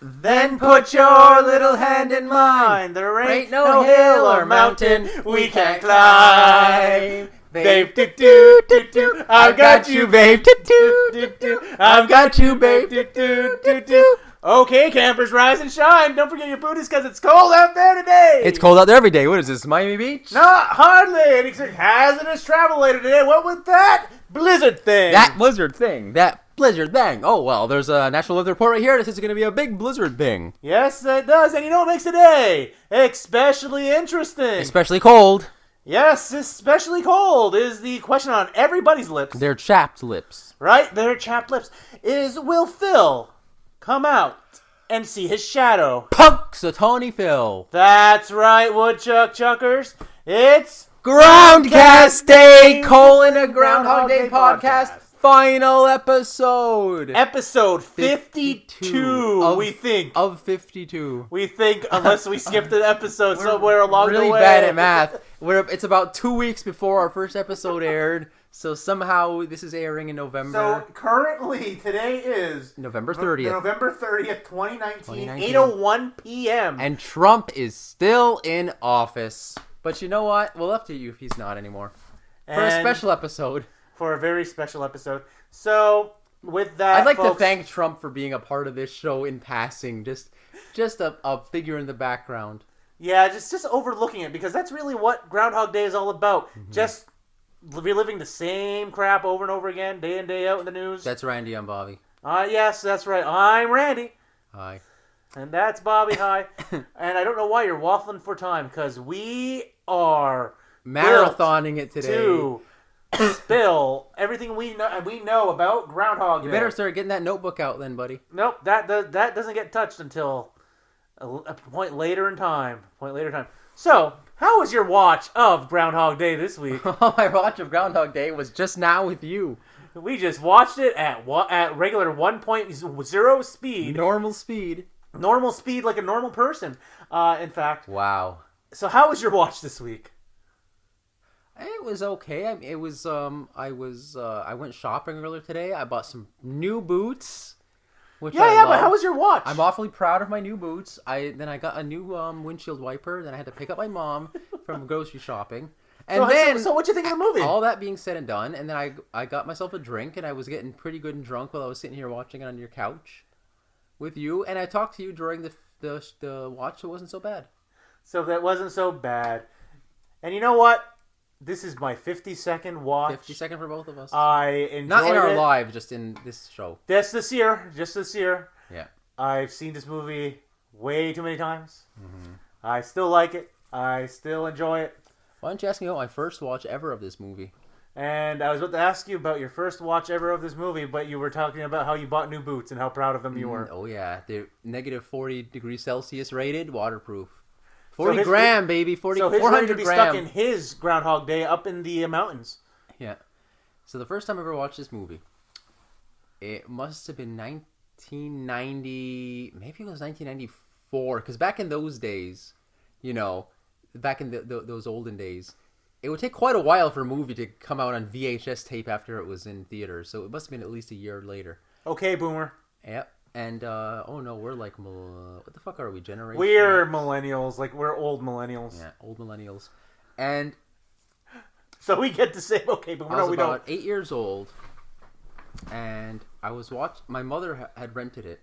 Then put your little hand in mine. There ain't no hill or mountain we can't climb. Babe, do do do do. I've got you, babe. Do do do do. I've got you, babe. Do do do do. Okay, campers, rise and shine. Don't forget your booties because it's cold out there today. It's cold out there every day. What is this, Miami Beach? Not hardly. It's hazardous travel later today. What was that? Blizzard thing. That blizzard thing. Oh, well, there's a National Weather Report right here. This is going to be a big blizzard thing. Yes, it does. And you know what makes today especially interesting? Especially cold. Yes, especially cold is the question on everybody's lips. Their chapped lips. Right? Their chapped lips. Will Phil come out and see his shadow? Punxsutawney Phil. That's right, Woodchuck Chuckers. It's Groundcast Day, a Groundhog Day Podcast. Final episode. Episode 52, we think. Of 52. We think, unless we skipped an episode somewhere along the way. We're really bad at math. It's about 2 weeks before our first episode aired, so somehow this is airing in November. So currently, today is November 30th. November 30th, 2019, 8:01 p.m. And Trump is still in office. But you know what? We'll update you if he's not anymore. For a special episode. For a very special episode. So, with that, I'd like folks, to thank Trump for being a part of this show in passing. Just a figure in the background. Yeah, just overlooking it, because that's really what Groundhog Day is all about. Mm-hmm. Just reliving the same crap over and over again, day in, day out in the news. That's Randy, I'm Bobby. Yes, that's right. I'm Randy. Hi. And that's Bobby. Hi. And I don't know why you're waffling for time, because we are marathoning it today. To spill everything we know about Groundhog Day. You better start getting that notebook out then, buddy. Nope, that doesn't get touched until a point later in time. So, how was your watch of Groundhog Day this week? My watch of Groundhog Day was just now with you. We just watched it at regular 1.0 speed. Normal speed like a normal person. In fact. Wow. So, how was your watch this week? It was okay. I went shopping earlier today. I bought some new boots. But how was your watch? I'm awfully proud of my new boots. Then I got a new windshield wiper. Then I had to pick up my mom from grocery shopping. And so what'd you think of the movie? All that being said and done, and then I got myself a drink, and I was getting pretty good and drunk while I was sitting here watching it on your couch with you. And I talked to you during the watch, so it wasn't so bad. So that wasn't so bad. And you know what? This is my 50-second watch. 50-second for both of us. I enjoyed it. Not in our live, just in this show. Just this year. Yeah. I've seen this movie way too many times. Mm-hmm. I still like it. I still enjoy it. Why don't you ask me about my first watch ever of this movie? And I was about to ask you about your first watch ever of this movie, but you were talking about how you bought new boots and how proud of them you were. Oh, yeah. They're negative 40 degrees Celsius rated, waterproof. 40 gram, baby. 400 grams. To be stuck in grams. his Groundhog Day up in the mountains. Yeah. So the first time I ever watched this movie, it must have been 1990, maybe it was 1994, because back in those days, back in those olden days, it would take quite a while for a movie to come out on VHS tape after it was in theaters, so it must have been at least a year later. Okay, boomer. Yep. And, we're like, what the fuck are we, generation? We're millennials, we're old millennials. Yeah, old millennials. And... So we get to say, okay, but we don't. I was about 8 years old, and I was my mother had rented it,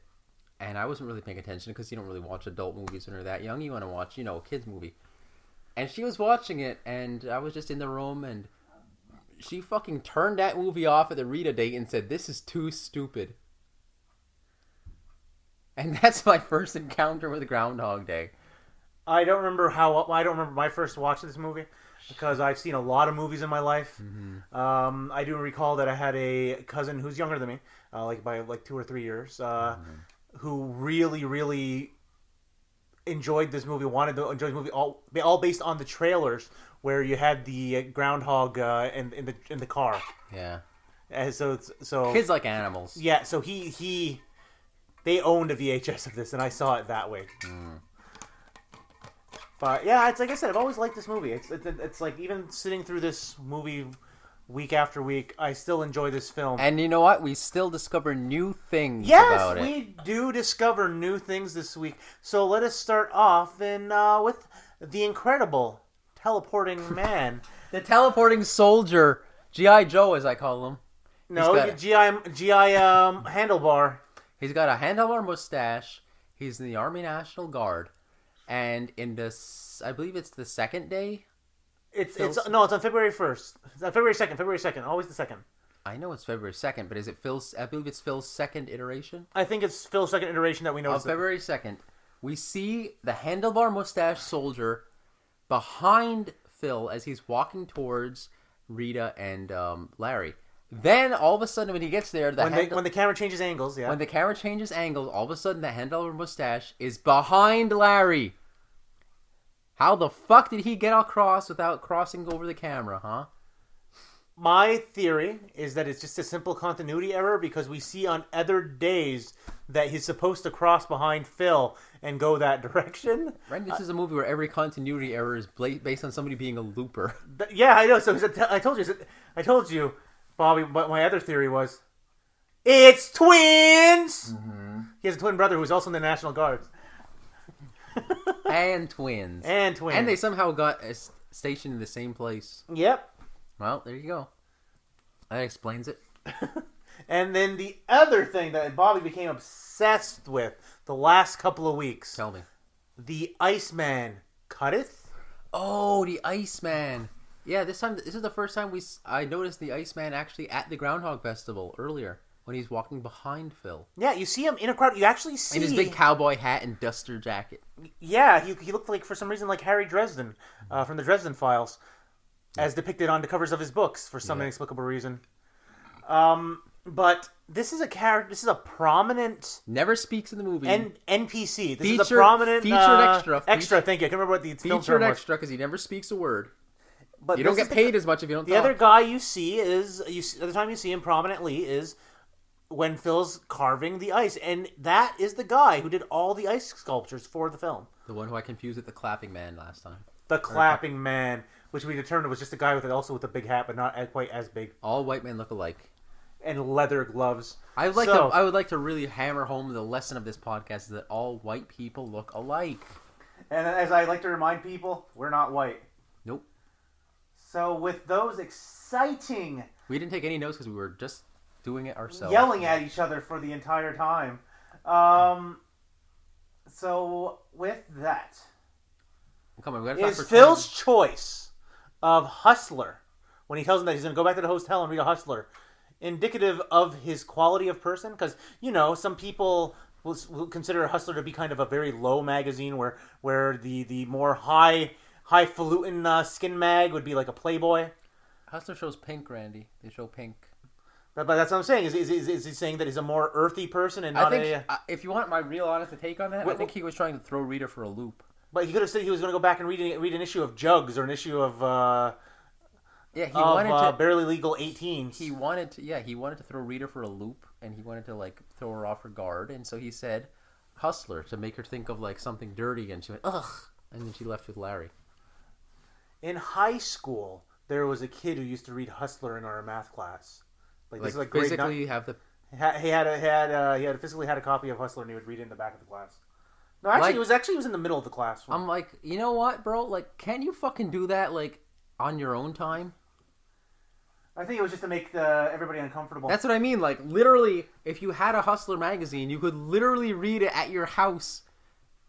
and I wasn't really paying attention, because you don't really watch adult movies when you're that young. You want to watch, a kid's movie. And she was watching it, and I was just in the room, and she fucking turned that movie off at the Rita date and said, "This is too stupid." And that's my first encounter with Groundhog Day. I don't remember my first watch of this movie, because I've seen a lot of movies in my life. Mm-hmm. I do recall that I had a cousin who's younger than me, by 2 or 3 years, who really, really enjoyed this movie, wanted to enjoy this movie, all based on the trailers where you had the groundhog in the car. Yeah. And so kids like animals. Yeah. So they owned a VHS of this, and I saw it that way. Mm. But yeah, it's like I said, I've always liked this movie. It's like even sitting through this movie week after week. I still enjoy this film. And you know what? We still discover new things about it. Yes, we do discover new things this week. So let us start off with the incredible teleporting man. The teleporting soldier, G.I. Joe as I call him. No, GI handlebar. He's got a handlebar mustache. He's in the Army National Guard. And in this, I believe it's the second day. It's on February 1st. It's on February 2nd, always the 2nd. I know it's February 2nd, but is it Phil's, I believe it's Phil's second iteration? I think it's Phil's second iteration that we noticed. On February 2nd, we see the handlebar mustache soldier behind Phil as he's walking towards Rita and Larry. Then, all of a sudden, when he gets there... When the camera changes angles, yeah. When the camera changes angles, all of a sudden, the handlebar mustache is behind Larry. How the fuck did he get across without crossing over the camera, huh? My theory is that it's just a simple continuity error because we see on other days that he's supposed to cross behind Phil and go that direction. Right? This is a movie where every continuity error is based on somebody being a looper. Yeah, I know. So I told you, Bobby, what my other theory was. It's twins! Mm-hmm. He has a twin brother who's also in the National Guard. And twins. And they somehow got stationed in the same place. Yep. Well, there you go. That explains it. And then the other thing that Bobby became obsessed with the last couple of weeks. Tell me. The Iceman cutteth. Oh, the Iceman. Yeah, this is the first time I noticed the Iceman actually at the Groundhog Festival earlier when he's walking behind Phil. Yeah, you see him in a crowd. You actually see... in his big cowboy hat and duster jacket. Yeah, he looked like, for some reason, like Harry Dresden from the Dresden Files, as depicted on the covers of his books for some inexplicable reason. But this is a character. This is a prominent. Never speaks in the movie. NPC. This is a prominent featured extra. Extra. Thank you. I can't remember what the film term was. Featured extra because he never speaks a word. But you don't get paid as much if you don't. The other guy you see is the time you see him prominently is when Phil's carving the ice, and that is the guy who did all the ice sculptures for the film. The one who I confused with the clapping man last time. The clapping man, which we determined was just a guy with a big hat, but not quite as big. All white men look alike. And leather gloves. I would like to really hammer home the lesson of this podcast is that all white people look alike. And as I like to remind people, we're not white. Nope. So with those exciting... We didn't take any notes because we were just doing it ourselves. Yelling at each other for the entire time. So with that... Come on, we gotta talk is Phil's choice of Hustler, when he tells him that he's going to go back to the hotel and read a Hustler, indicative of his quality of person? Because, some people will consider Hustler to be kind of a very low magazine where the more highfalutin skin mag would be like a Playboy. Hustler shows pink, Randy. They show pink. But that's what I'm saying. Is he saying that he's a more earthy person and not if you want my real honest take on that, I think he was trying to throw Rita for a loop. But he could have said he was going to go back and read an issue of Jugs or an issue of Barely Legal 18s. He wanted to throw Rita for a loop, and he wanted to throw her off her guard, and so he said Hustler to make her think of something dirty, and she went ugh, and then she left with Larry. In high school, there was a kid who used to read Hustler in our math class. This is physically have the. He had physically had a copy of Hustler, and he would read it in the back of the class. No, actually, he was in the middle of the class. I'm like, you know what, bro? Can you fucking do that, on your own time? I think it was just to make everybody uncomfortable. That's what I mean. Literally, if you had a Hustler magazine, you could literally read it at your house.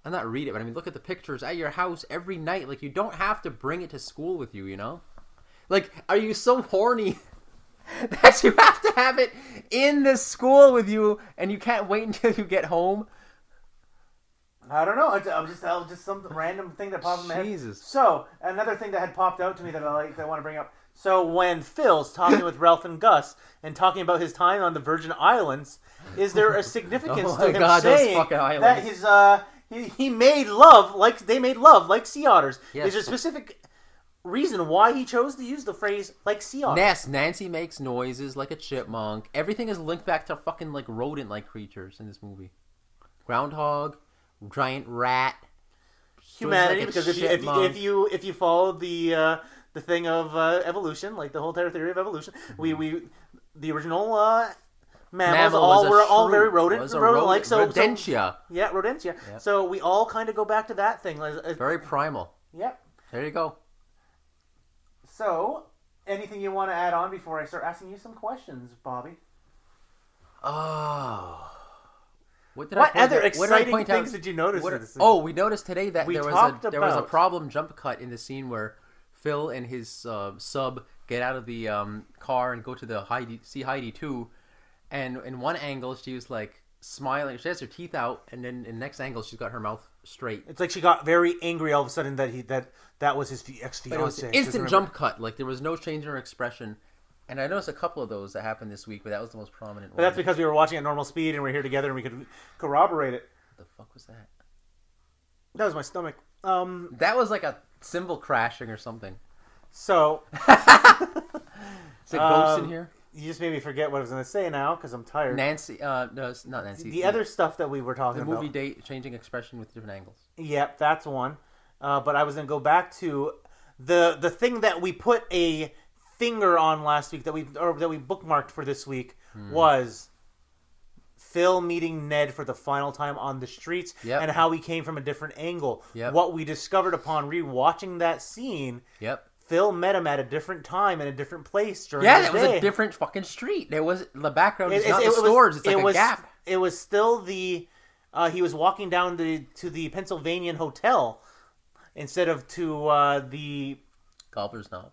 And not read it, but look at the pictures at your house every night. You don't have to bring it to school with you, Are you so horny that you have to have it in the school with you and you can't wait until you get home? I don't know. Just some random thing that popped in my head. Jesus. So, another thing that had popped out to me that I want to bring up. So, when Phil's talking with Ralph and Gus and talking about his time on the Virgin Islands, is there a significance to him saying that he made love they made love like sea otters? Yes. Is there a specific reason why he chose to use the phrase like sea otters? Yes, Nancy makes noises like a chipmunk. Everything is linked back to fucking rodent-like creatures in this movie. Groundhog. Giant rat, humanity. Because if you follow the the thing of evolution, like the whole entire theory of evolution. The original mammals were all very rodent-like. Rodentia. Yeah, rodentia. Yep. So we all kind of go back to that thing. Very primal. Yep. There you go. So, anything you want to add on before I start asking you some questions, Bobby? Oh. What other exciting things did you notice? We noticed today that there was a problem jump cut in the scene where Phil and his sub get out of the car and go to the see Heidi too, and in one angle she was like smiling, she has her teeth out, and then in the next angle she's got her mouth straight. It's like she got very angry all of a sudden that was his ex-fiance. But it was an instant jump cut, like there was no change in her expression. And I noticed a couple of those that happened this week, but that was the most prominent one. But that's because we were watching at normal speed and we're here together and we could corroborate it. What the fuck was that? That was my stomach. That was like a cymbal crashing or something. So... Is it ghosts in here? You just made me forget what I was going to say now because I'm tired. Nancy, no, it's not Nancy. The other stuff that we were talking about. The movie date, changing expression with different angles. Yep, that's one. But I was going to go back to the thing that we put a finger on last week that we bookmarked for this week was Phil meeting Ned for the final time on the streets and how he came from a different angle. Yep. What we discovered upon rewatching that scene. Yep. Phil met him at a different time in a different place during the day. Yeah, it was a different fucking street. There was the background is not the stores. It's like a gap. It was still the he was walking down to the Pennsylvanian hotel instead of to the Gobbler's Knob.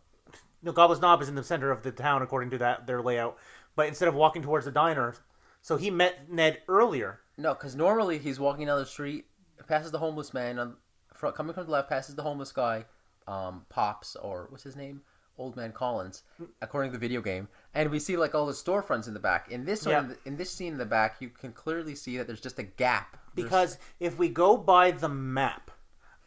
No, Gobbler's Knob is in the center of the town according to their layout. But instead of walking towards the diner, so he met Ned earlier. No, because normally he's walking down the street, passes the homeless man coming from the left, passes the homeless guy. Pops, or what's his name? Old Man Collins, according to the video game. And we see like all the storefronts in the back. In this one, in this scene in the back, you can clearly see that there's just a gap. Because if we go by the map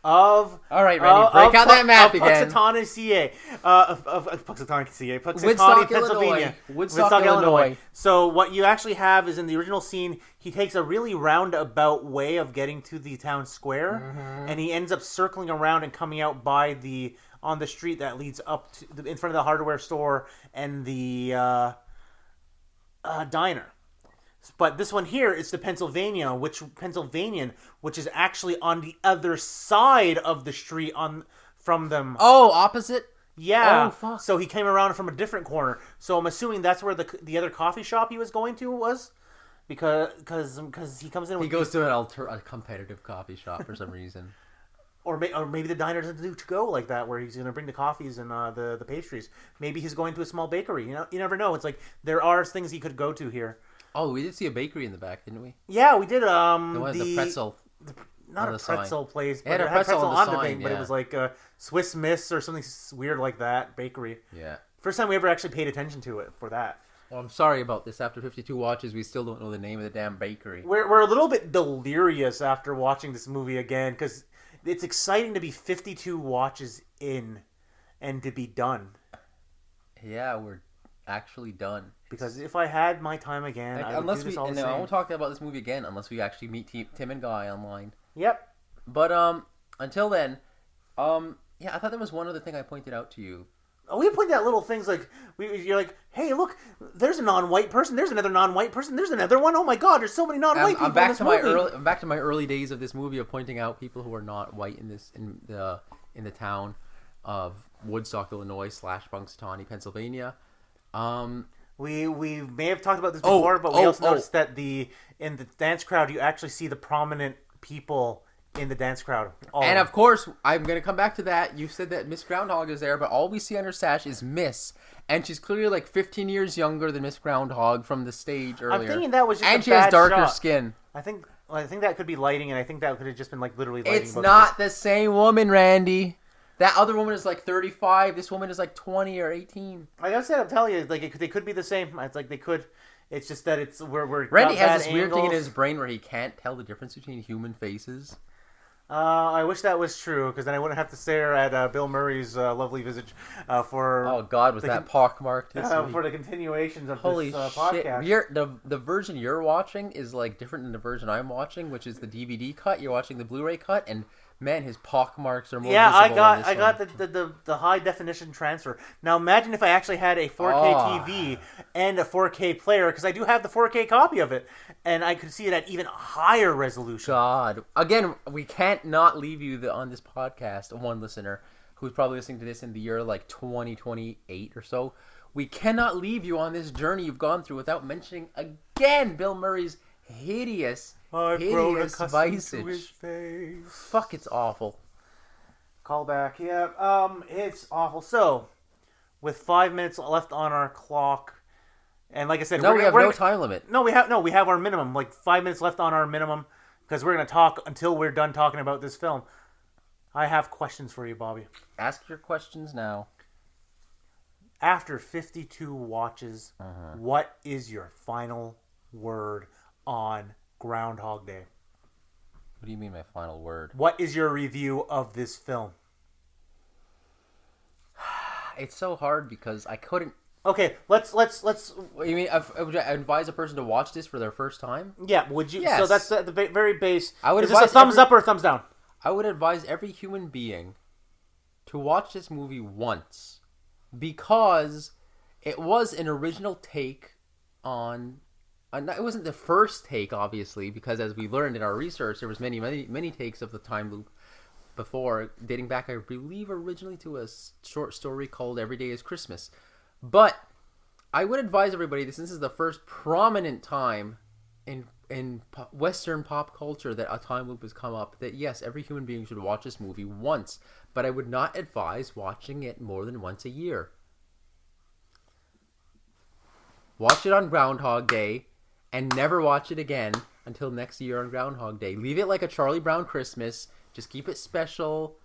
of... All right, Randy, break out that map again. Punxsutawney, CA. Punxsutawney, CA. Woodstock, Pennsylvania. Woodstock, Illinois. So what you actually have is in the original scene, he takes a really roundabout way of getting to the town square, and he ends up circling around and coming out on the street that leads up to in front of the hardware store and the diner. But this one here is the Pennsylvanian, which is actually on the other side of the street from them. Oh, opposite? Yeah. Oh, fuck. So he came around from a different corner. So I'm assuming that's where the other coffee shop he was going to was, because he comes in. He goes to a competitive coffee shop for some reason. Or maybe the diner doesn't do to go like that, where he's going to bring the coffees and the pastries. Maybe he's going to a small bakery. You never know. It's like there are things he could go to here. Oh, we did see a bakery in the back, didn't we? Yeah, we did. The pretzel. Not a pretzel place, but it had a pretzel on the sign, thing, but it was like a Swiss Miss or something weird like that, bakery. Yeah. First time we ever actually paid attention to it for that. Well, I'm sorry about this. After 52 watches, we still don't know the name of the damn bakery. We're a little bit delirious after watching this movie again, because it's exciting to be 52 watches in and to be done. Yeah, we're actually done. Because if I had my time again, I would do this all the same. I won't talk about this movie again unless we actually meet Tim and Guy online. Yep. But until then, I thought there was one other thing I pointed out to you. Oh, we pointed out little things like you're like, hey, look, there's a non-white person. There's another non-white person. There's another one. Oh my God, there's so many non-white people in this movie. I'm back to my early days of this movie of pointing out people who are not white in the town of Woodstock, Illinois / Punxsutawney, Pennsylvania. We may have talked about this before, but we also noticed that in the dance crowd, you actually see the prominent people in the dance crowd. And of course, I'm going to come back to that. You said that Miss Groundhog is there, but all we see on her sash is Miss. And she's clearly like 15 years younger than Miss Groundhog from the stage earlier. I'm thinking that was just and she has darker skin. I think that could be lighting, and I think that could have just been like literally lighting. It's not the same woman, Randy. That other woman is like 35. This woman is like 20 or 18. Like I said, I'm telling you, like they could be the same. It's like they could. It's just that we're Randy has this weird thing in his brain where he can't tell the difference between human faces. I wish that was true, because then I wouldn't have to stare at Bill Murray's lovely visage for. Oh God, was that pockmarked for the continuations of Holy this shit. podcast? The version you're watching is like different than the version I'm watching, which is the DVD cut. You're watching the Blu-ray cut, and Man, his pock marks are more Yeah, visible on this I got one. the high definition transfer. Now imagine if I actually had a 4K TV and a 4K player, because I do have the 4K copy of it, and I could see it at even higher resolution. God. Again, we can't not leave you on this podcast, one listener who's probably listening to this in the year like 2028 or so. We cannot leave you on this journey you've gone through without mentioning again Bill Murray's hideous visage. To his face. Fuck, it's awful. Callback, yeah. It's awful. So, with 5 minutes left on our clock, and like I said, we have no time limit. No, we have our minimum. Like 5 minutes left on our minimum, because we're gonna talk until we're done talking about this film. I have questions for you, Bobby. Ask your questions now. After 52 watches, what is your final word on Groundhog Day? What do you mean, my final word? What is your review of this film? It's so hard because I couldn't. Okay, let's. What, you mean would I advise a person to watch this for their first time? Yeah, would you? Yes. So that's the very base. I would is this a advise thumbs up or a thumbs down? I would advise every human being to watch this movie once, because it was an original take on. It wasn't the first take, obviously, because as we learned in our research, there was many takes of the time loop before, dating back, I believe, originally to a short story called Every Day is Christmas. But I would advise everybody, this is the first prominent time in Western pop culture that a time loop has come up, that yes, every human being should watch this movie once, but I would not advise watching it more than once a year. Watch it on Groundhog Day, and never watch it again until next year on Groundhog Day. Leave it like a Charlie Brown Christmas. Just keep it special,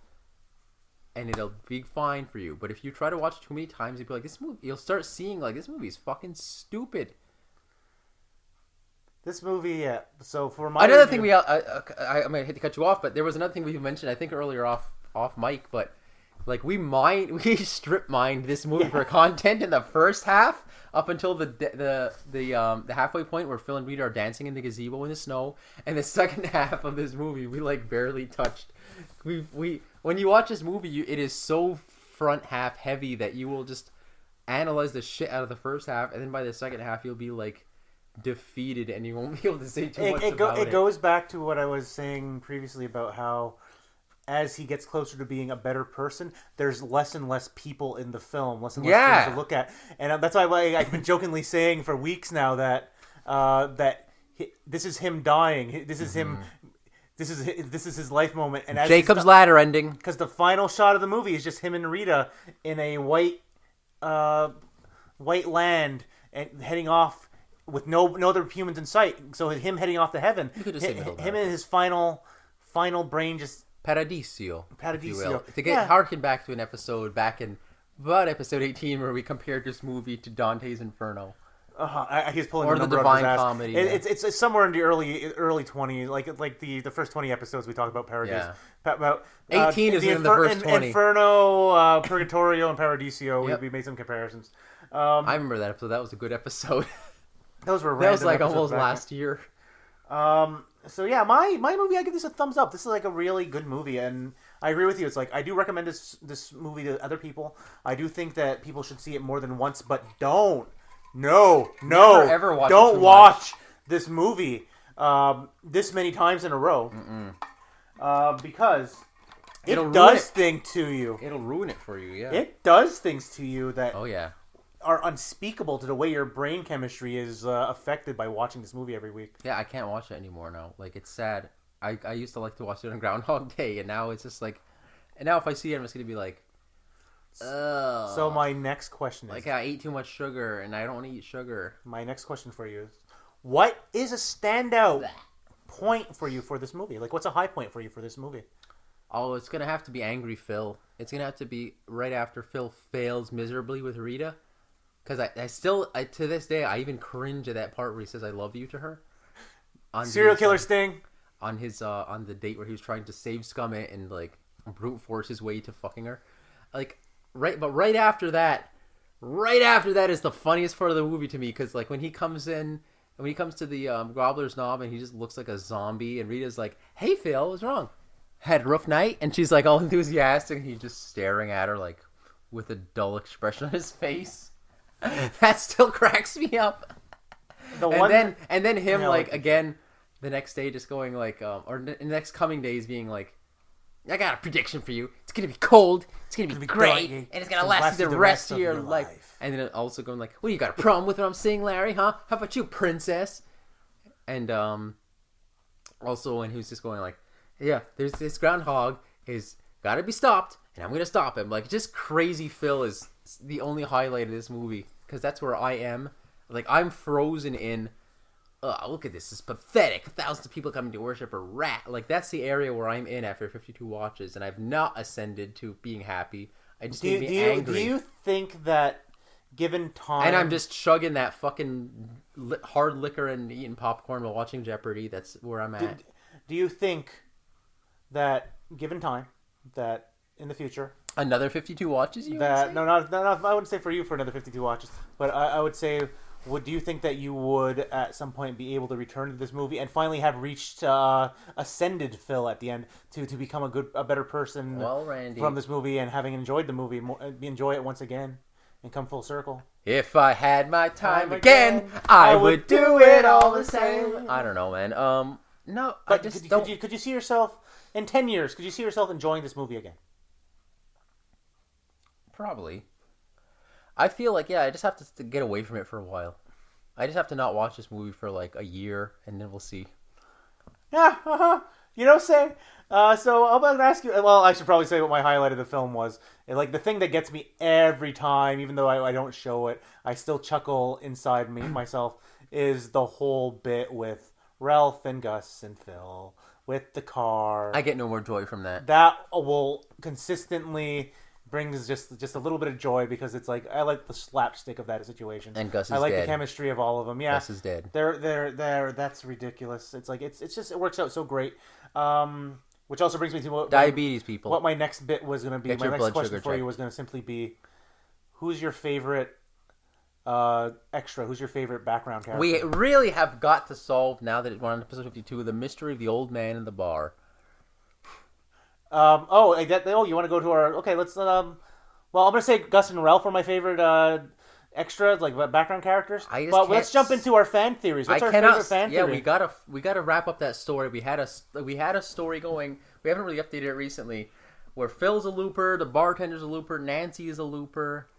and it'll be fine for you. But if you try to watch it too many times, you'll be like, this movie. You'll start seeing like, this movie is fucking stupid. This movie, yeah. So for my another review, thing I mean, I hate to cut you off, but there was another thing we mentioned, I think earlier off mic, but like we strip mined this movie for content in the first half up until the halfway point where Phil and Rita are dancing in the gazebo in the snow, and the second half of this movie we like barely touched. When you watch this movie, it is so front half heavy that you will just analyze the shit out of the first half, and then by the second half you'll be like defeated and you won't be able to say too much about it. It goes back to what I was saying previously about how as he gets closer to being a better person, there's less and less people in the film, less and less things to look at. And that's why I've been jokingly saying for weeks now that this is him dying. This is him. This is his life moment. And as Jacob's Ladder ending. Because the final shot of the movie is just him and Rita in a white land and heading off with no other humans in sight. So him heading off to heaven. Him and his final brain just. Paradiso. If you will. To harken back to an episode back in about episode 18 where we compared this movie to Dante's Inferno. He's pulling or the the Divine Comedy. It's somewhere in the early 20s, like the first 20 episodes we talked about Paradiso. Yeah. About 18 is in the first 20. Inferno, Purgatorio, and Paradiso. We made some comparisons. I remember that episode. That was a good episode. Those were that was like almost last year. So yeah, my movie, I give this a thumbs up. This is like a really good movie, and I agree with you. It's like I do recommend this movie to other people. I do think that people should see it more than once, but don't ever watch this movie this many times in a row because it does things to you. It'll ruin it for you. Yeah, it does things to you that are unspeakable to the way your brain chemistry is affected by watching this movie every week. Yeah, I can't watch it anymore now. Like, it's sad. I used to like to watch it on Groundhog Day, and now it's just like... And now if I see it, I'm just going to be like... Ugh. So my next question is... Like, I ate too much sugar, and I don't want to eat sugar. My next question for you is... What is a standout point for you for this movie? Like, what's a high point for you for this movie? Oh, it's going to have to be Angry Phil. It's going to have to be right after Phil fails miserably with Rita. Because I still, to this day, I even cringe at that part where he says "I love you" to her. Serial killer Sting. On the date where he was trying to save Scummit and like brute force his way to fucking her, like right after that is the funniest part of the movie to me, because like when he comes to the Gobbler's Knob and he just looks like a zombie, and Rita's like, "Hey Phil, what's wrong?" had a rough night, and she's like all enthusiastic, and he's just staring at her like with a dull expression on his face. That still cracks me up. And then him like again the next day just going like or the next coming days being like, I got a prediction for you. It's gonna be cold. It's gonna be great, and it's gonna last you the rest of your life. And then also going like, "Well, you got a problem with what I'm saying, Larry? Huh? How about you, princess?" And also when he was just going like, "Yeah, there's this groundhog is gotta be stopped, and I'm gonna stop him." Like, just crazy Phil is the only highlight of this movie because that's where I am. Like, I'm frozen in. Look at this. It's pathetic. Thousands of people coming to worship a rat. Like, that's the area where I'm in after 52 watches, and I've not ascended to being happy. I just made me angry. Do you think that, given time... And I'm just chugging that fucking hard liquor and eating popcorn while watching Jeopardy. That's where I'm at. Do you think that, given time, that in the future... Another 52 watches, you that, would say? No, not, I wouldn't say for you for another 52 watches, but I would say... do you think that you would at some point be able to return to this movie and finally have reached ascended Phil at the end to become a better person from this movie and having enjoyed the movie, enjoy it once again and come full circle? If I had my time again, I would do it all the same. I don't know, man. No, but could you see yourself in 10 years? Could you see yourself enjoying this movie again? Probably. I feel like, I just have to get away from it for a while. I just have to not watch this movie for like a year, and then we'll see. Yeah, you know, say. So I'm going to ask you, well, I should probably say what my highlight of the film was. And, like, the thing that gets me every time, even though I don't show it, I still chuckle inside myself, is the whole bit with Ralph and Gus and Phil with the car. I get no more joy from that. That will consistently... brings just a little bit of joy because it's like I like the slapstick of that situation. And Gus is dead. I like dead. The chemistry of all of them. Yeah, Gus is dead. They're that's ridiculous. It's like it's just it works out so great. Which also brings me to diabetes people. What my next bit was going to be. Get my your next blood question sugar for you checked. was going to simply be, who's your favorite extra? Who's your favorite background character? We really have got to solve now that we're on episode 52 the mystery of the old man in the bar. You want to go to our? Okay, let's. Well, I'm going to say Gus and Ralph are my favorite extras, like background characters. But let's jump into our fan theories. What's our favorite fan theory? Yeah, we gotta wrap up that story. We had a story going. We haven't really updated it recently, where Phil's a looper, the bartender's a looper, Nancy is a looper,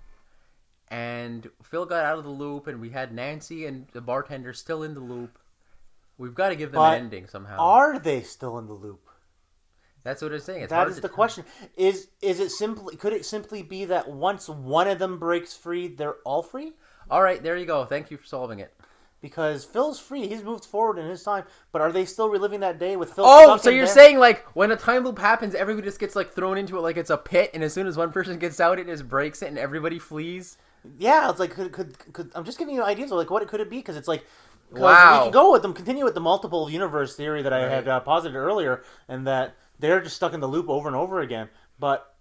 and Phil got out of the loop, and we had Nancy and the bartender still in the loop. We've got to give them an ending somehow. Are they still in the loop? That's what it's saying. That is the question. Is it simply? Could it simply be that once one of them breaks free, they're all free? All right, there you go. Thank you for solving it. Because Phil's free, he's moved forward in his time. But are they still reliving that day with Phil? Oh, so you're saying like when a time loop happens, everybody just gets like thrown into it like it's a pit, and as soon as one person gets out, it just breaks it, and everybody flees. Yeah, it's like could I'm just giving you ideas of like what could it be? Because it's like. Wow. We can go with them. Continue with the multiple universe theory that I had posited earlier, and that. They're just stuck in the loop over and over again. But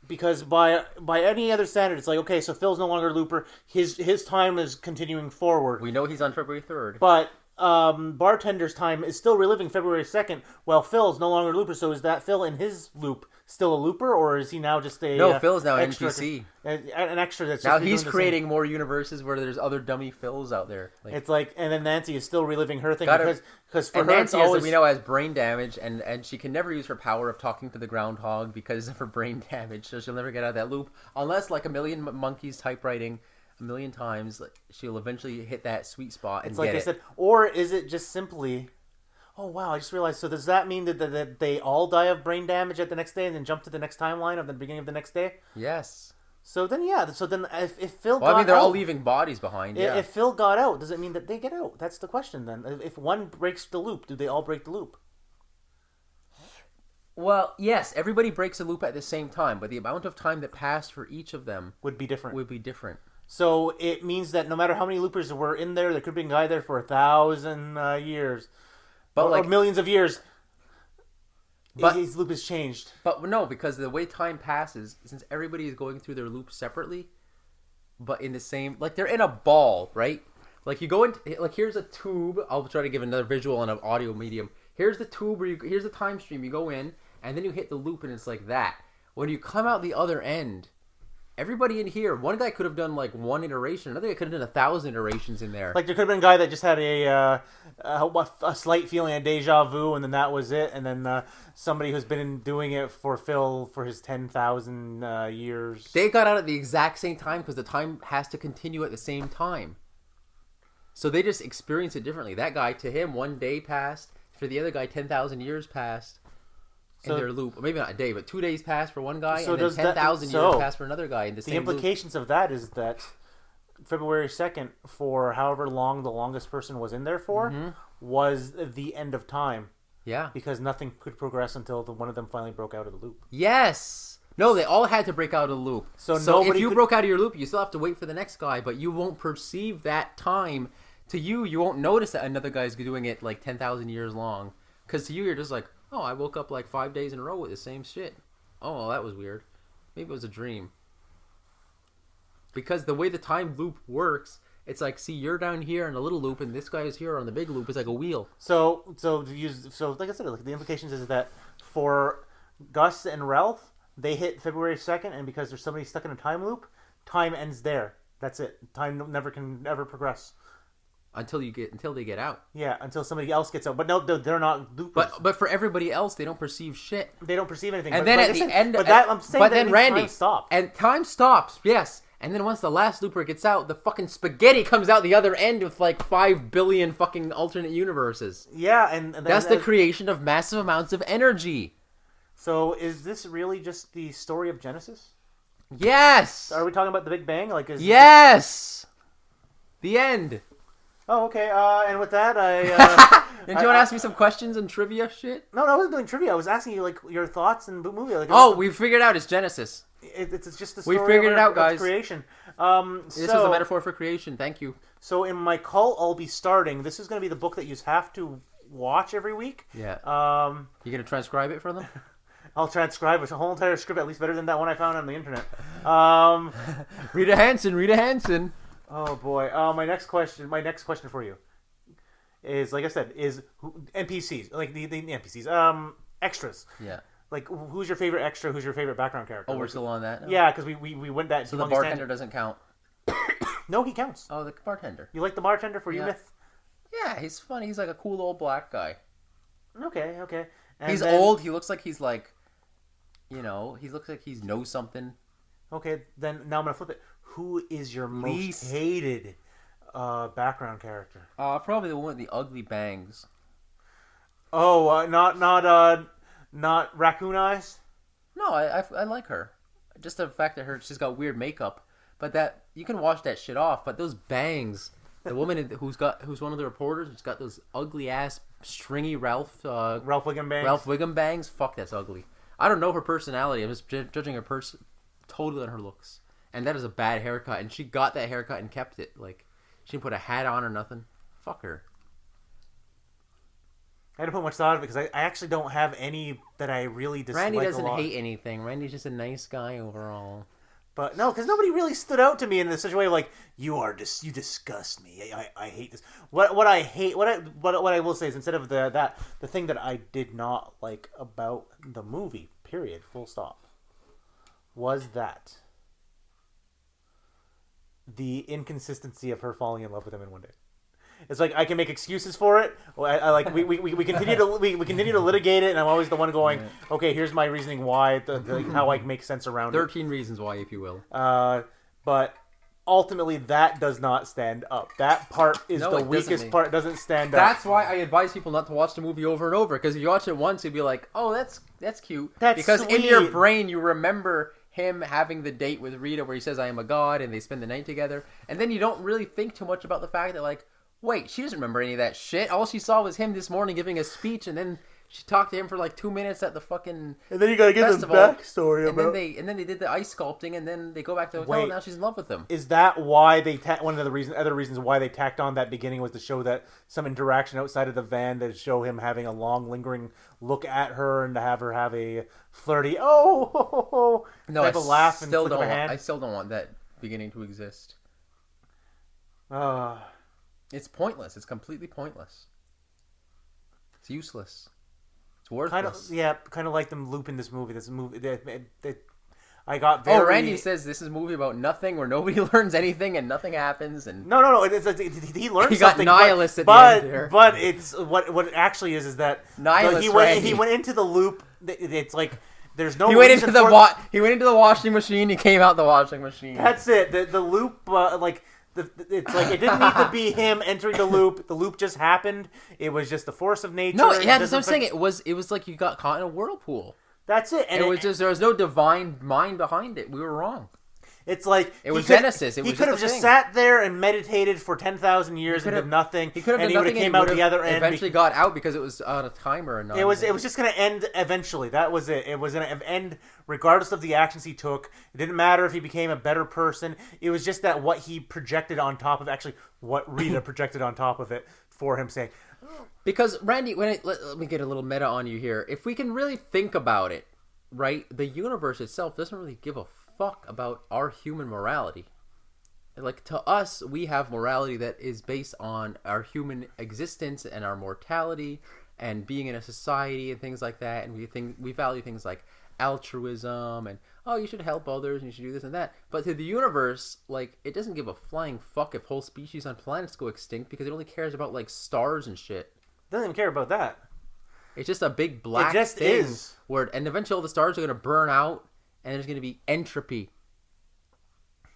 because by any other standard, it's like, okay, so Phil's no longer a looper. His time is continuing forward. We know he's on February 3rd. But bartender's time is still reliving February 2nd, while Phil's no longer a looper. So is that Phil in his loop still a looper, or is he now just a... No, Phil's now an NPC. An extra that's now he's creating more universes where there's other dummy Phils out there. Like, it's like, and then Nancy is still reliving her thing because for her Nancy, always... as we know, has brain damage, and she can never use her power of talking to the groundhog because of her brain damage, so she'll never get out of that loop unless, like a million monkeys typewriting a million times, she'll eventually hit that sweet spot. And it's like I said, or is it just simply? Oh wow! I just realized. So does that mean that they all die of brain damage at the next day and then jump to the next timeline of the beginning of the next day? Yes. So then, yeah. So then, if Phil got out... they're all leaving bodies behind, yeah. If Phil got out, does it mean that they get out? That's the question then. If one breaks the loop, do they all break the loop? Well, yes. Everybody breaks a loop at the same time, but the amount of time that passed for each of them... would be different. So it means that no matter how many loopers were in there could be a guy there for 1,000 years. Or millions of years, but his loop has changed. But no, because the way time passes, since everybody is going through their loop separately, but in the same... Like, they're in a ball, right? Like, you go into... Like, here's a tube. I'll try to give another visual on an audio medium. Here's the tube where here's the time stream. You go in, and then you hit the loop, and it's like that. When you come out the other end, everybody in here, one guy could have done like one iteration. Another guy could have done 1,000 iterations in there. Like there could have been a guy that just had a slight feeling of deja vu, and then that was it. And then somebody who's been doing it for Phil for his 10,000 years. They got out at the exact same time because the time has to continue at the same time. So they just experience it differently. That guy, to him, 1 day passed. For the other guy, 10,000 years passed. In their loop, maybe not a day, but 2 days passed for one guy, and then 10,000 years passed for another guy in the same loop. The implications of that is that February 2nd, for however long the longest person was in there for, was the end of time. Yeah. Because nothing could progress until one of them finally broke out of the loop. Yes! No, they all had to break out of the loop. So if you broke out of your loop, you still have to wait for the next guy, but you won't perceive that time. To you, you won't notice that another guy's doing it like 10,000 years long. Because to you, you're just like, oh, I woke up like 5 days in a row with the same shit. Oh, well, that was weird. Maybe it was a dream. Because the way the time loop works, it's like, see, you're down here in a little loop, and this guy is here on the big loop. It's like a wheel. So like I said, like the implications is that for Gus and Ralph, they hit February 2nd, and because there's somebody stuck in a time loop, time ends there. That's it. Time never can ever progress. Until they get out. Yeah, until somebody else gets out. But no, they're not loopers. But for everybody else, they don't perceive shit. They don't perceive anything. And then at the end, time stops. And time stops. Yes. And then once the last looper gets out, the fucking spaghetti comes out the other end with like 5 billion fucking alternate universes. Yeah, and that's the creation of massive amounts of energy. So is this really just the story of Genesis? Yes. Are we talking about the Big Bang? Yes. The end. Oh, okay. And with that, Did you want to ask me some questions and trivia shit? No, I wasn't doing trivia. I was asking you like your thoughts and movie. We figured out it's Genesis. It's just the story. We figured it out, guys. Creation. This is a metaphor for creation. Thank you. So in my cult, I'll be starting. This is going to be the book that you have to watch every week. Yeah. You gonna transcribe it for them? I'll transcribe a whole entire script, at least better than that one I found on the internet. Rita Hansen. Oh boy. My next question for you is, like I said, is NPCs, like the NPCs, extras. Yeah. Like, who's your favorite extra? Who's your favorite background character? Oh, we're still on that now? Yeah, because we went that. So the bartender doesn't count. No, he counts. Oh, the bartender. You like the bartender for myth? Yeah, he's funny. He's like a cool old black guy. Okay. And he's old. He looks like he's like, he looks like he knows something. Okay, then now I'm gonna flip it. Who is your most hated background character? Probably the one with the ugly bangs. Oh, not raccoon eyes? No, I like her. Just the fact that she's got weird makeup, but that you can wash that shit off. But those bangs, the woman who's one of the reporters, who's got those ugly ass stringy Ralph Wiggum bangs. Ralph Wiggum bangs. Fuck, that's ugly. I don't know her personality. I'm just judging her person totally on her looks. And that is a bad haircut. And she got that haircut and kept it. Like, she didn't put a hat on or nothing. Fuck her. I didn't put much thought of it because I actually don't have any that I really dislike. Randy doesn't hate anything. Randy's just a nice guy overall. But no, because nobody really stood out to me in such a way like, you disgust me. I hate this. What I will say is, instead of the thing that I did not like about the movie, period, full stop, was that the inconsistency of her falling in love with him in one day. It's like I can make excuses for it. We continue to litigate it, and I'm always the one going, okay, here's my reasoning why, how I make sense around 13 reasons why, if you will. But ultimately, that does not stand up. That part is the weakest part. It doesn't stand up. That's why I advise people not to watch the movie over and over, because if you watch it once, you'll be like, oh, that's cute. Because sweet. In your brain, you remember him having the date with Rita where he says, I am a god, and they spend the night together. And then you don't really think too much about the fact that, like, wait, she doesn't remember any of that shit. All she saw was him this morning giving a speech, and then she talked to him for like 2 minutes at the fucking And then you gotta give the backstory about and then they did the ice sculpting, and then they go back to the hotel, and now she's in love with him. Is that why they one of the other reasons why they tacked on that beginning was to show that some interaction outside of the van, to show him having a long lingering look at her and to have her have a flirty type of laugh and flick of a hand? I still don't want that beginning to exist. It's pointless. It's completely pointless. It's useless. It's Kind of, worthless. yeah, kind of like them looping this movie. I got very... Oh, Randy says this is a movie about nothing where nobody learns anything and nothing happens. And No. He learned he something. got nihilist at the end here. But it's what it actually is that Nihilist he went into the loop. It's like there's no. He went into the washing machine. He came out the washing machine. That's it. The loop, it's like it didn't need to be him entering the loop. The loop just happened. It was just the force of nature. No, yeah, that's what I'm saying. It was like you got caught in a whirlpool. That's it. And it was just there was no divine mind behind it. We were wrong. It's like it was Genesis. He could have just sat there and meditated for 10,000 years and did nothing. He could have done nothing. Came out the other end. Eventually got out because it was on a timer and it was just going to end eventually. That was it. It was going to end regardless of the actions he took. It didn't matter if he became a better person. It was just that what he projected on top of what Rita projected on top of it for him saying. Because Randy, let me get a little meta on you here. If we can really think about it, right, the universe itself doesn't really give a fuck about our human morality. Like, to us, we have morality that is based on our human existence and our mortality and being in a society and things like that. And we value things like altruism and, oh, you should help others and you should do this and that. But to the universe, like, it doesn't give a flying fuck if whole species on planets go extinct because it only cares about, like, stars and shit. It doesn't even care about that. It's just a big black thing. It just is. And eventually all the stars are going to burn out and there's going to be entropy.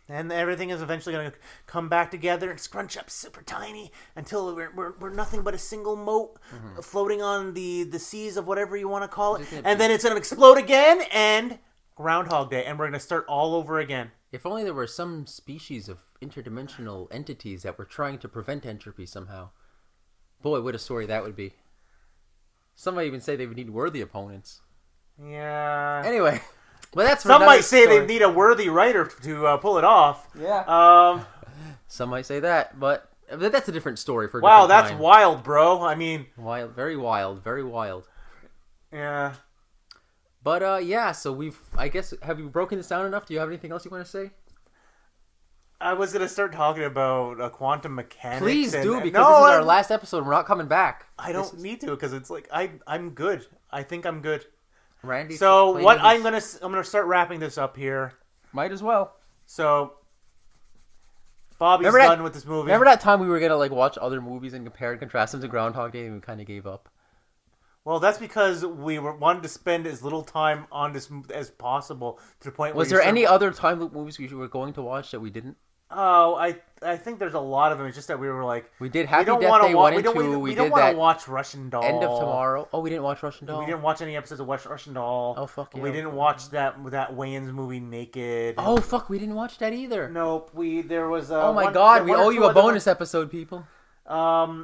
And everything is eventually going to come back together and scrunch up super tiny until we're nothing but a single mote floating on the seas of whatever you want to call it. And then it's going to explode again and Groundhog Day. And we're going to start all over again. If only there were some species of interdimensional entities that were trying to prevent entropy somehow. Boy, what a story that would be. Some might even say they would need worthy opponents. Yeah. Anyway. Well, that's some might say they need a worthy writer to pull it off. Yeah. Some might say that, but that's a different story for a wow, different that's time. wild, bro. I mean, wild, very wild, very wild. Yeah. But yeah. So I guess, have you broken this down enough? Do you have anything else you want to say? I was gonna start talking about quantum mechanics. Please do, because this is our last episode. We're not coming back. I don't need to because it's like I'm good. I think I'm good. Randy. So what I'm gonna start wrapping this up here. Might as well. So Bobby's done with this movie. Remember that time we were gonna like watch other movies and compare and contrast them to Groundhog Day, and we kind of gave up. Well, that's because we wanted to spend as little time on this as possible to the point. Was there any other time loop movies we were going to watch that we didn't? Oh, I think there's a lot of them. It's just that we were like... We did Happy Death Day 1 and 2. We don't want to watch Russian Doll. End of Tomorrow. Oh, we didn't watch Russian Doll? We didn't watch any episodes of Russian Doll. Oh, fuck yeah. We didn't watch that Wayans movie, Naked. Oh, fuck, we didn't watch that either. Nope. There was... oh, my God. We owe you a bonus episode, people.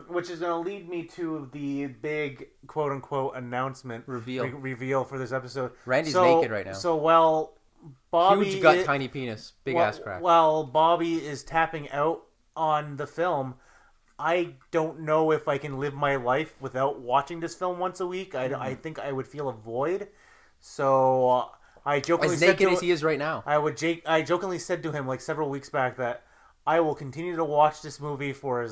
Which is going to lead me to the big, quote-unquote, announcement. Reveal for this episode. Randy's naked right now. So, Bobby... Huge gut, tiny penis. Big ass crack. While Bobby is tapping out on the film, I don't know if I can live my life without watching this film once a week. I think I would feel a void. So I jokingly said to him... As naked as he is right now. I jokingly said to him like several weeks back that I will continue to watch this movie for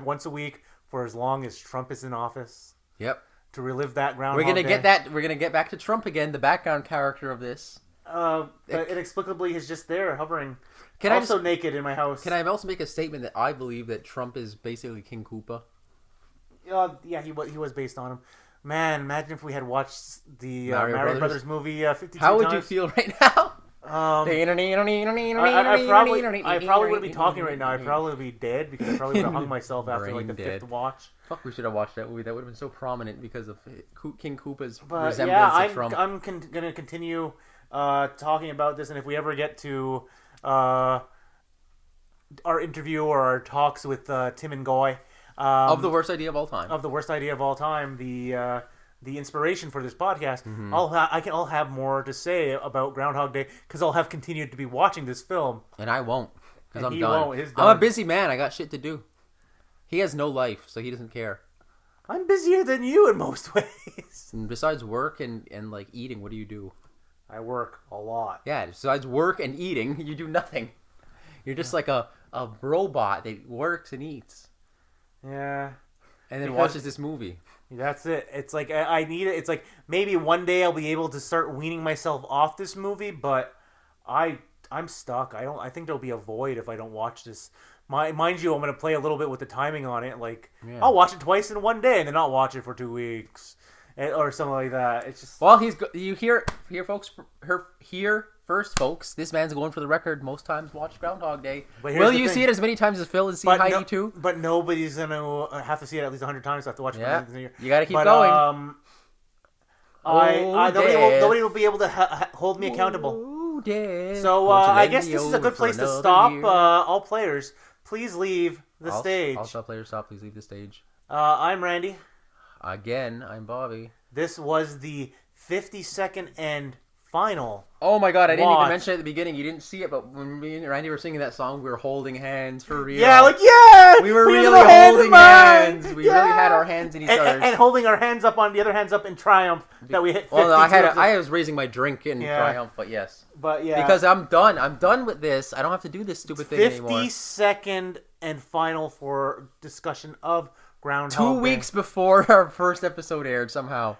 once a week for as long as Trump is in office. Yep. To relive that Groundhog We're gonna Day. get that. We're gonna get back to Trump again, the background character of this. But inexplicably, he's just there, hovering. Also naked in my house. Can I also make a statement that I believe that Trump is basically King Koopa? Yeah, he was based on him. Man, imagine if we had watched the Mario Brothers movie 52 How would times. you feel right now? I probably wouldn't be talking right now. I'd probably be dead because I probably would have hung myself after like the fifth watch. Fuck, we should have watched that movie. That would have been so prominent because of King Koopa's resemblance to Trump. I'm going to continue talking about this, and if we ever get to our interview or our talks with Tim and Goy, of the worst idea of all time, the inspiration for this podcast, I'll have more to say about Groundhog Day because I'll have continued to be watching this film, and I won't because I'm he done. Won't. I'm a busy man. I got shit to do. He has no life, so he doesn't care. I'm busier than you in most ways. And besides work and like eating, what do you do? I work a lot. Yeah, besides work and eating, you do nothing. You're just like a robot that works and eats. Yeah. And then because watches this movie. That's it. It's like I need it. It's like maybe one day I'll be able to start weaning myself off this movie, but I'm stuck. I think there'll be a void if I don't watch this. Mind you, I'm gonna play a little bit with the timing on it. Like I'll watch it twice in one day and then not watch it for 2 weeks or something like that. It's just you hear folks here first, folks. This man's going for the record. Most times watch Groundhog Day. Will you see it as many times as Phil and see Heidi too? But nobody's gonna have to see it at least 100 times. I have to watch it. Yeah, you gotta keep going. Nobody will be able to hold me accountable. So I guess this is a good place to stop. All players, please leave the stage. All players, stop. Please leave the stage. I'm Randy. Again, I'm Bobby. This was the 52nd and final. Oh my god, I didn't even mention it at the beginning. You didn't see it, but when me and Randy were singing that song, we were holding hands for real. Yeah, we were really holding hands. We really had our hands in each other's. And holding our hands up on the other hands up in triumph that we hit 50. Well, I was raising my drink in triumph, but yes. But yeah. Because I'm done. I'm done with this. I don't have to do this stupid thing anymore. 52nd and final for discussion of Groundhog Day. 2 weeks before our first episode aired somehow.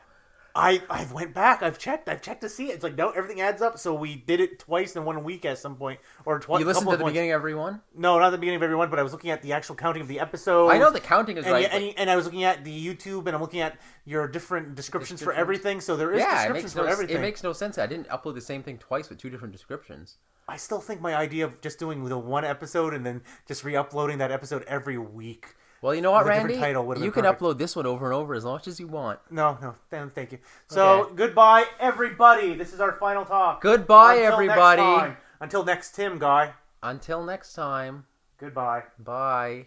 I went back. I've checked to see it. It's like, no, everything adds up. So we did it twice in 1 week at some point, or twice. You listened to the beginning of every one? No, not the beginning of every one, but I was looking at the actual counting of the episodes. I know the counting is right. And I was looking at the YouTube, and I'm looking at your different descriptions for everything. So there is descriptions for everything. It makes no sense. I didn't upload the same thing twice with 2 different descriptions. I still think my idea of just doing the one episode and then just re-uploading that episode every week. Well, you know what, Randy? You can upload this one over and over as much as you want. No, thank you. So, Goodbye, everybody. This is our final talk. Goodbye, everybody. Until next Tim, guy. Until next time. Goodbye. Bye.